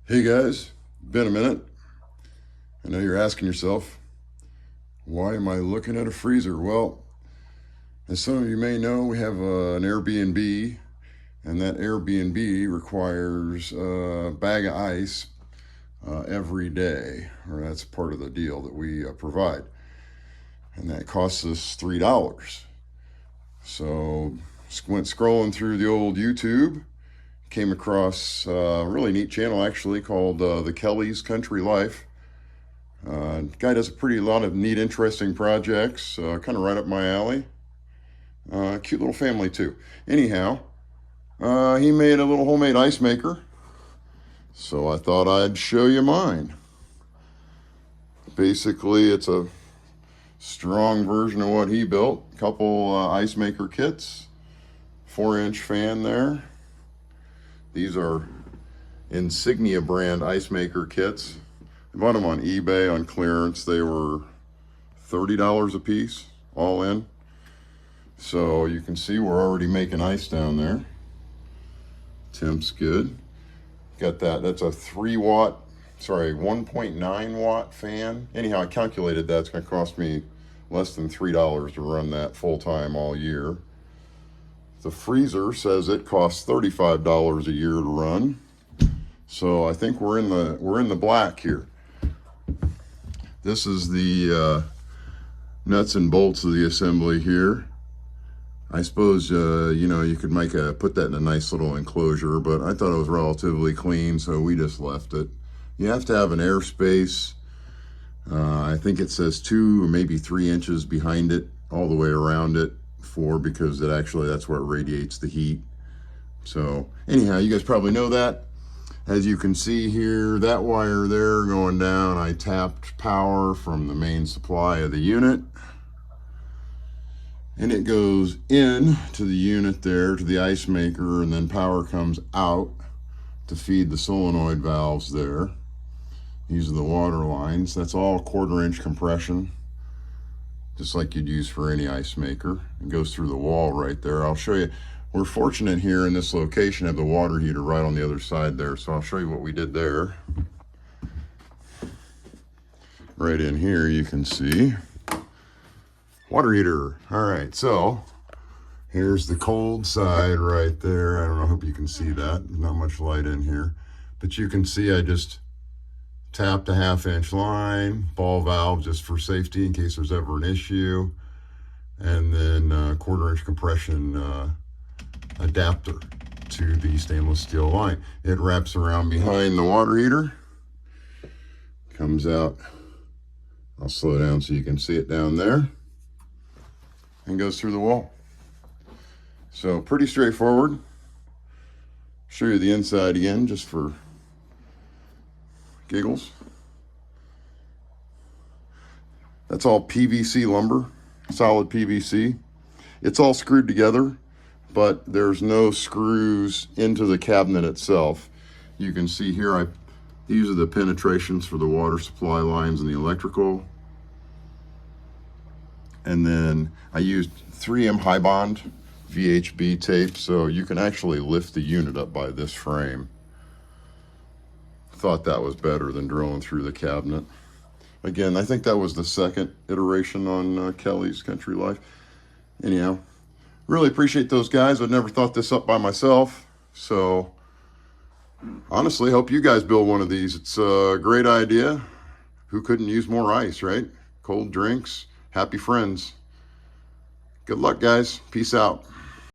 Hey guys, been a minute. I know you're asking yourself, why am I looking at a freezer? Well, as some of you may know, we have an Airbnb, and that Airbnb requires a bag of ice every day, or that's part of the deal that we provide, and that costs us $3. So, went scrolling through the old YouTube, came across a really neat channel actually called the Kelley's Country Life. Guy does a pretty lot of neat, interesting projects, kind of right up my alley. Cute little family too. Anyhow, he made a little homemade ice maker, so I thought I'd show you mine. Basically, it's a strong version of what he built. A couple ice maker kits, 4-inch fan there. These are Insignia brand ice maker kits. I bought them on eBay on clearance. They were $30 a piece, all in. So you can see we're already making ice down there. Temp's good. Got that. That's a 1.9 watt fan. Anyhow, I calculated that. It's going to cost me less than $3 to run that full time all year. The freezer says it costs $35 a year to run. So I think we're in the black here. This is the nuts and bolts of the assembly here. I suppose you could put that in a nice little enclosure, but I thought it was relatively clean, so we just left it. You have to have an airspace. I think it says 2 or maybe 3 inches behind it, all the way around it, because that's where it radiates the heat. So anyhow, you guys probably know that. As you can see here, that wire there going down, I tapped power from the main supply of the unit. And it goes in to the unit there, to the ice maker, and then power comes out to feed the solenoid valves there. These are the water lines. That's all 1/4-inch compression, just like you'd use for any ice maker. It goes through the wall right there. I'll show you. We're fortunate here in this location to have the water heater right on the other side there, so I'll show you what we did there. Right in here you can see water heater. All right, so here's the cold side right there. I don't know, I hope you can see that. There's not much light in here, but you can see I just tapped a 1/2-inch line, ball valve just for safety in case there's ever an issue, and then 1/4-inch compression adapter to the stainless steel line. It wraps around behind the water heater, comes out. I'll slow down so you can see it down there, and goes through the wall. So pretty straightforward. Show you the inside again just for giggles. That's all PVC lumber, solid PVC. It's all screwed together, but there's no screws into the cabinet itself. You can see here, these are the penetrations for the water supply lines and the electrical. And then I used 3M high bond VHB tape, so you can actually lift the unit up by this frame. Thought that was better than drilling through the cabinet. Again, I think that was the second iteration on Kelley's Country Life. Anyhow, really appreciate those guys. I'd never thought this up by myself, so honestly, hope you guys build one of these. It's a great idea. Who couldn't use more ice, right? Cold drinks, happy friends. Good luck, guys. Peace out.